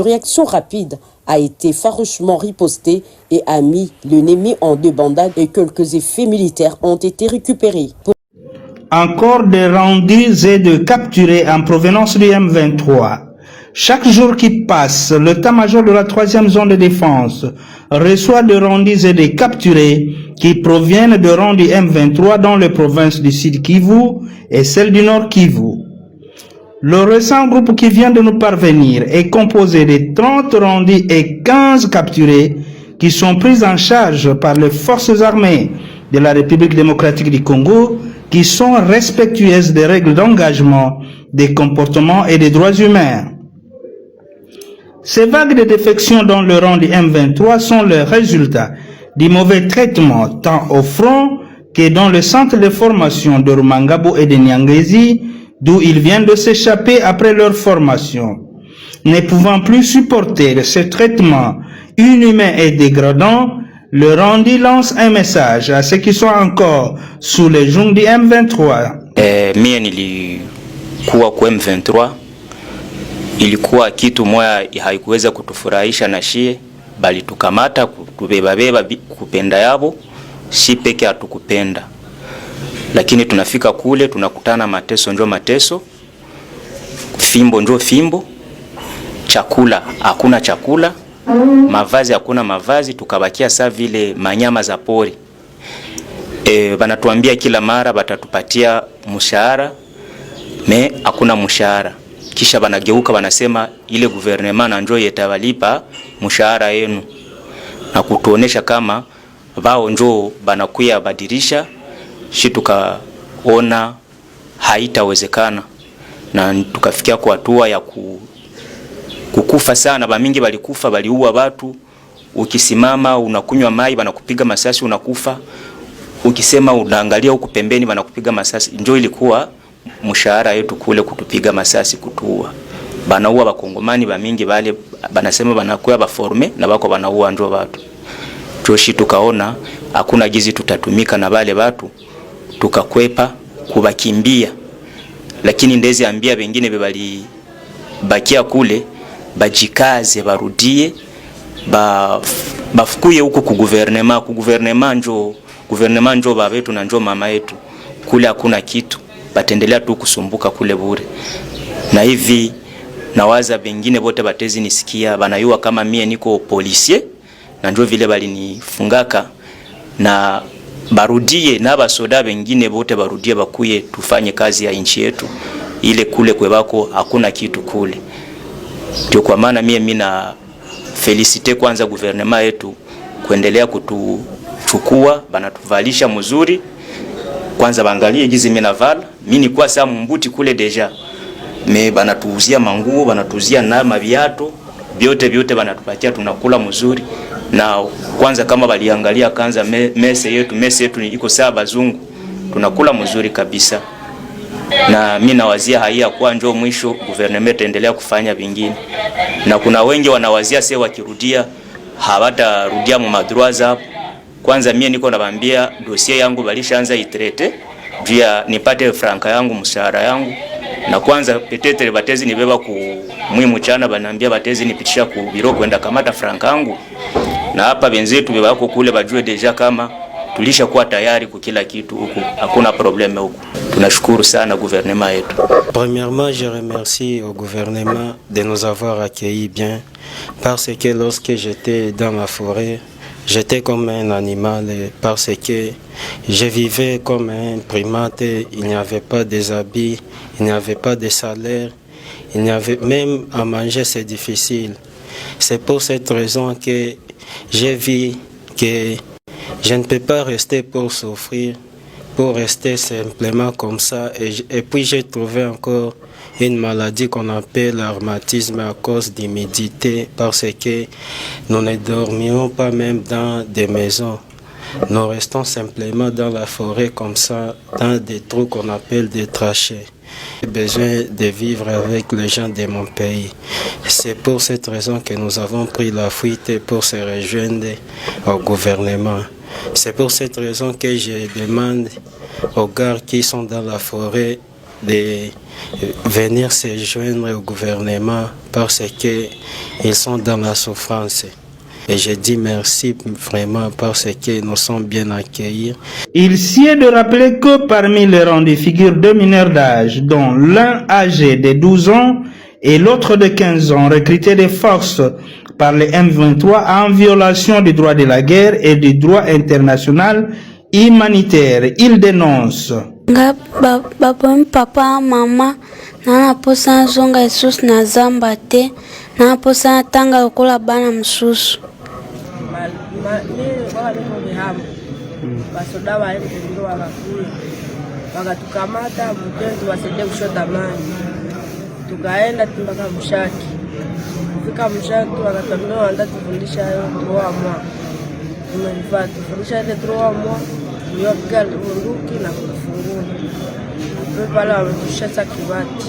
Une réaction rapide a été farouchement ripostée et a mis l'ennemi en débandade et quelques effets militaires ont été récupérés. Encore des rendus et de capturés en provenance du M23. Chaque jour qui passe, l'état-major de la 3e zone de défense reçoit des rendus et des capturés qui proviennent de rangs du M23 dans les provinces du Sud Kivu et celles du Nord Kivu. Le récent groupe qui vient de nous parvenir est composé de 30 rendus et 15 capturés qui sont pris en charge par les forces armées de la République démocratique du Congo qui sont respectueuses des règles d'engagement, des comportements et des droits humains. Ces vagues de défections dans le rang du M23 sont le résultat du mauvais traitement tant au front que dans le centre de formation de Rumangabo et de Nyangezi, d'où ils viennent de s'échapper après leur formation. Ne pouvant plus supporter ce traitement inhumain et dégradant, le Randi lance un message à ceux qui sont encore sous les jougs du M23. Mie nilikuwa kwa M23, ilikuwa kitu moya haikuweza kutufurahisha na shie, bali tukamata kutubeba kupenda yabo, si peke hatukupenda. Lakini tunafika kule tunakutana mateso njo mateso, fimbo njo fimbo, chakula hakuna chakula, mavazi hakuna mavazi, tukabakia saa vile manyama za pori. Banatuambia kila mara batatupatia mshahara, hakuna mshahara. Kisha banageuka banasema ile gouvernement na njo yetawalipa mshahara yenu, na kutuonesha kama bao njo banakuya badirisha. Shi tukaona haitawezekana na tukafikia kwa hatua ya kukufa sana. Bamingi balikufa, baliua watu. Ukisimama unakunywa mai banakupiga masasi unakufa. Ukisema unaangalia huku pembeni banakupiga masasi. Njo ilikuwa mshahara yetu kule, kutupiga masasi, kutuua. Banaua bakongomani bamingi, bale banasema banakuwa baforme na bako banaua njo watu. Joshi tukaona hakuna gizi tutatumika na bale watu, tukakwepa kubakimbia. Lakini ndezi ambia bengine bebali bakia kule bajikaze barudie bafukuye huko ku gouvernement njo baba yetu na njo mama yetu. Kule hakuna kitu, batendelea tu kusumbuka kule bure. Na hivi nawaza bengine bote batezi nisikia banayua kama mie niko policier na njo vile bali nifungaka, na barudie na basoda bengine bote barudie bakuye tufanye kazi ya nchi yetu ile. Kule kwebako hakuna kitu kule. Ndio kwa maana mie na felicite kwanza gouvernement yetu kuendelea kutuchukua, banatuvalisha mzuri. Kwanza baangalie gizi mimi navala, mimi kwa saa mbuti kule deja. Banatuuzia manguo, banatuuzia na maviato, vyote banatupatia, tunakula mzuri. Na kwanza kama baliangalia kanza mese yetu iko saa bazungu, tunakula mzuri kabisa. Na mimi nawazia haya kwa njoo mwisho gouvernement endelea kufanya vingine. Na kuna wengi wanawazia sasa wakirudia hawatarudia mu madroits hapo. Kwanza mimi niko nawaambia dossier yangu balishaanza itrete jia nipate franka yangu, mshahara yangu. Na kwanza petetere batezi nibeba ku mwimu chana, banambia batezi nipitisha ku biro kwenda kamata franka yangu. Na hapa benzetu bebako kule bajue deja kama tulisha kuwa tayari kwa kila kitu huku, hakuna probleme huku. Tunashukuru sana gouvernement yetu. Premièrement, je remercie au gouvernement de nous avoir accueillis bien, parce que lorsque j'étais dans ma forêt, j'étais comme un animal, parce que je vivais comme un primate. Il n'y avait pas des habits, il n'y avait pas de salaire, il n'y avait même à manger, c'est difficile. C'est pour cette raison que j'ai vu que je ne peux pas rester pour souffrir, pour rester simplement comme ça. Et puis j'ai trouvé encore une maladie qu'on appelle rhumatisme à cause d'humidité, parce que nous ne dormions pas même dans des maisons. Nous restons simplement dans la forêt comme ça, dans des trous qu'on appelle des trachées. J'ai besoin de vivre avec les gens de mon pays. C'est pour cette raison que nous avons pris la fuite pour se rejoindre au gouvernement. C'est pour cette raison que je demande aux gars qui sont dans la forêt de venir se joindre au gouvernement parce qu'ils sont dans la souffrance. Et je dis merci vraiment parce que nous sommes bien accueillis. Il sied de rappeler que parmi les rangs figurent 2 mineurs d'âge, dont l'un âgé de 12 ans et l'autre de 15 ans, recrutés des forces par les M23 en violation du droit de la guerre et du droit international humanitaire. Il dénonce. Papa, maman, nana posa zonga Jesus na zamba te, nana posa tanga lokola bana msusu. Basoda waende wakakula wakatukamata mpenzi wasaidie kushota maji, tukaenda mpaka Mshaki. Kufika Mshaki wakatuambia wanda tufundisha hayo 3 mois. Tumefanya tufundisha ile 3 mois, ndio piga bunduki na kufungua. Pale wametushasa Kibati,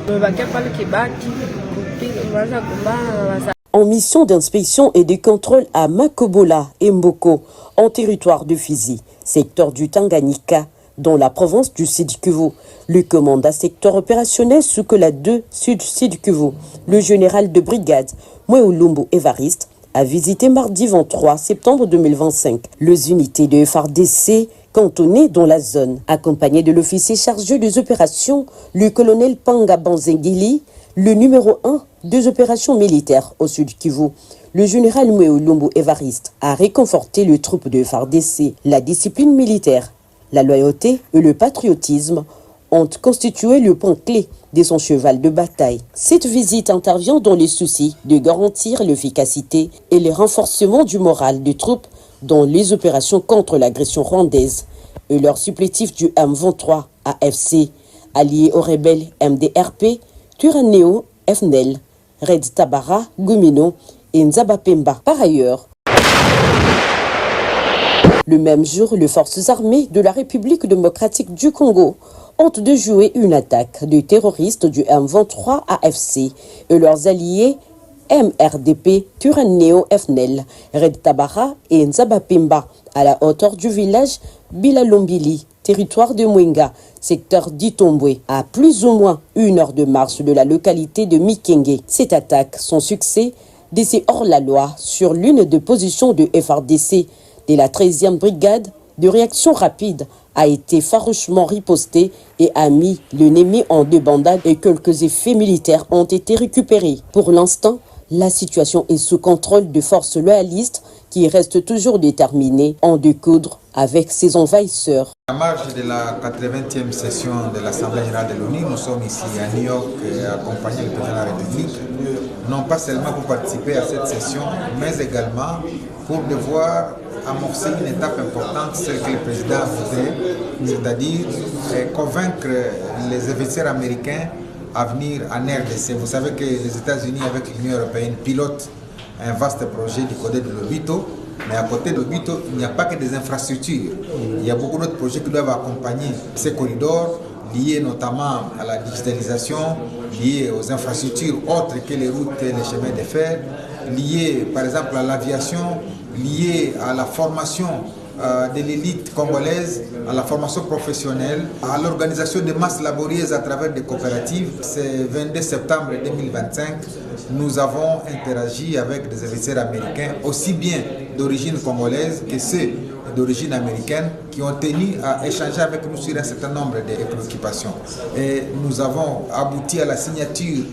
tumebakia pale Kibati kupiga kwanza kumbana. En mission d'inspection et de contrôle à Makobola et Mboko, en territoire de Fizi, secteur du Tanganyika, dans la province du Sud-Kivu. Le commandant secteur opérationnel Soukola 2 Sud-Kivu, le général de brigade Mweulumbu Evariste, a visité mardi 23 septembre 2025 les unités de FARDC cantonnées dans la zone, accompagné de l'officier chargé des opérations, le colonel Panga Banzengili, le numéro 1 des opérations militaires au Sud-Kivu. Le général Mweulumbu Evariste a réconforté les troupes de FARDC. La discipline militaire, la loyauté et le patriotisme ont constitué le point clé de son cheval de bataille. Cette visite intervient dans les soucis de garantir l'efficacité et le renforcement du moral des troupes dans les opérations contre l'agression rwandaise et leur supplétif du M23 AFC, allié aux rebelles MDRP, Twirwaneho, FNL, Red Tabara, Gumino et Nzabapemba. Par ailleurs, le même jour, les forces armées de la République démocratique du Congo ont déjoué une attaque de terroristes du M23 AFC et leurs alliés MRDP, Twirwaneho, FNL, Red Tabara et Nzabapemba à la hauteur du village Bilalombili, territoire de Mwenga, secteur d'Itombwe, à plus ou moins 1 heure de marche de la localité de Mikenge. Cette attaque, son succès, décès hors la loi sur l'une des positions de FARDC de la 13e brigade de réaction rapide, a été farouchement ripostée et a mis l'ennemi en débandade et quelques effets militaires ont été récupérés. Pour l'instant, la situation est sous contrôle de forces loyalistes qui restent toujours déterminées à en découdre avec ces envahisseurs. À marge de la 80e session de l'Assemblée générale de l'ONU, nous sommes ici à New York accompagnés du président de la République, non pas seulement pour participer à cette session, mais également pour devoir amorcer une étape importante, celle que le président voudrait, c'est-à-dire convaincre les investisseurs américains à venir en RDC. Vous savez que les États-Unis avec l'Union européenne pilotent un vaste projet du côté de l'Obito, mais à côté de l'Obito, il n'y a pas que des infrastructures. Il y a beaucoup d'autres projets qui doivent accompagner ces corridors, liés notamment à la digitalisation, liés aux infrastructures autres que les routes et les chemins de fer, liés par exemple à l'aviation, liés à la formation de l'élite congolaise, à la formation professionnelle, à l'organisation de masses laborieuses à travers des coopératives. Ce 22 septembre 2025, nous avons interagi avec des investisseurs américains, aussi bien d'origine congolaise que ceux d'origine américaine, qui ont tenu à échanger avec nous sur un certain nombre de préoccupations. Et nous avons abouti à la signature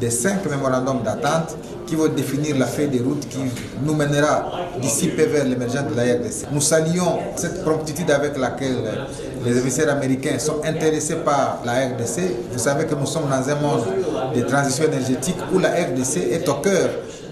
des 5 mémorandums d'attente qui vont définir la feuille de route qui nous mènera d'ici peu vers l'émergence de la RDC. Nous saluons cette promptitude avec laquelle les investisseurs américains sont intéressés par la RDC. Vous savez que nous sommes dans un monde de transition énergétique où la RDC est au cœur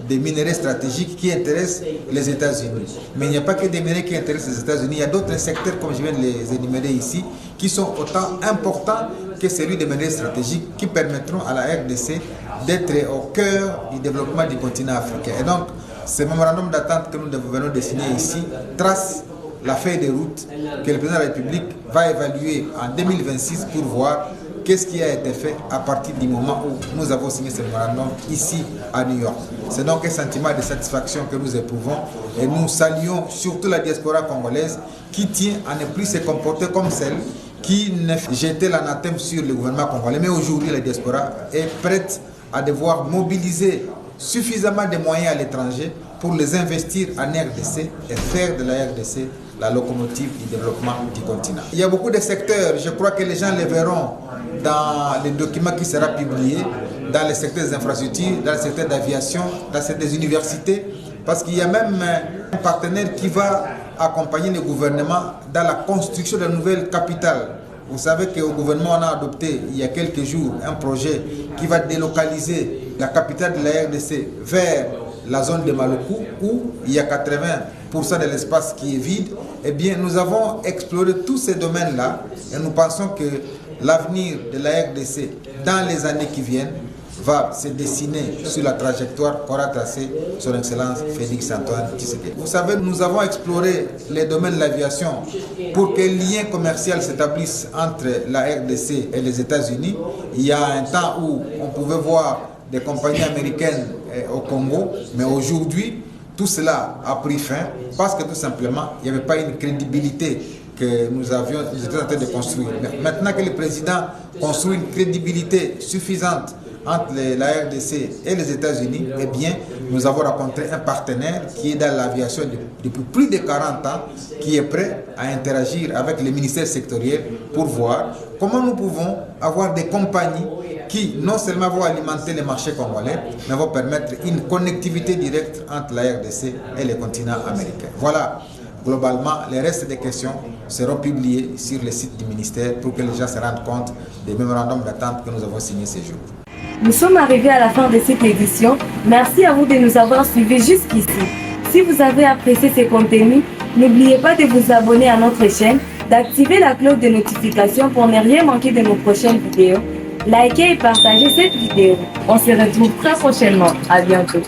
des minerais stratégiques qui intéressent les États-Unis. Mais il n'y a pas que des minerais qui intéressent les États-Unis, il y a d'autres secteurs, comme je viens de les énumérer ici, qui sont autant importants que celui des minerais stratégiques qui permettront à la RDC d'être au cœur du développement du continent africain. Et donc, ce mémorandum d'attente que nous venons de signer ici trace la feuille de route que le président de la République va évaluer en 2026 pour voir qu'est-ce qui a été fait à partir du moment où nous avons signé ce mémorandum ici à New York. C'est donc un sentiment de satisfaction que nous éprouvons et nous saluons surtout la diaspora congolaise qui tient à ne plus se comporter comme celle qui ne jetait l'anathème sur le gouvernement congolais, mais aujourd'hui la diaspora est prête à devoir mobiliser suffisamment de moyens à l'étranger pour les investir en RDC et faire de la RDC la locomotive du développement du continent. Il y a beaucoup de secteurs, je crois que les gens les verront dans les documents qui seront publiés, dans les secteurs des infrastructures, dans le secteur d'aviation, dans le secteur des universités, parce qu'il y a même un partenaire qui va accompagner le gouvernement dans la construction de la nouvelle capitale. Vous savez qu'au gouvernement, on a adopté il y a quelques jours un projet qui va délocaliser la capitale de la RDC vers la zone de Maluku, où il y a 80% de l'espace qui est vide. Eh bien, nous avons exploré tous ces domaines-là et nous pensons que l'avenir de la RDC dans les années qui viennent va se dessiner sur la trajectoire qu'aura tracée son Excellence Félix Antoine Tshisekedi. Vous savez, nous avons exploré les domaines de l'aviation pour que le lien commercial s'établisse entre la RDC et les États-Unis. Il y a un temps où on pouvait voir des compagnies américaines au Congo, mais aujourd'hui, tout cela a pris fin parce que tout simplement, il n'y avait pas une crédibilité que nous étions en train de construire. Maintenant que le président construit une crédibilité suffisante entre la RDC et les États-Unis, eh bien, nous avons rencontré un partenaire qui est dans l'aviation depuis plus de 40 ans, qui est prêt à interagir avec les ministères sectoriels pour voir comment nous pouvons avoir des compagnies qui non seulement vont alimenter les marchés congolais, mais vont permettre une connectivité directe entre la RDC et le continent américain. Voilà. Globalement, les restes des questions seront publiés sur le site du ministère pour que les gens se rendent compte des mémorandums d'attente que nous avons signés ces jours. Nous sommes arrivés à la fin de cette édition. Merci à vous de nous avoir suivis jusqu'ici. Si vous avez apprécié ces contenus, n'oubliez pas de vous abonner à notre chaîne, d'activer la cloche de notification pour ne rien manquer de nos prochaines vidéos. Likez et partagez cette vidéo. On se retrouve très prochainement. À bientôt.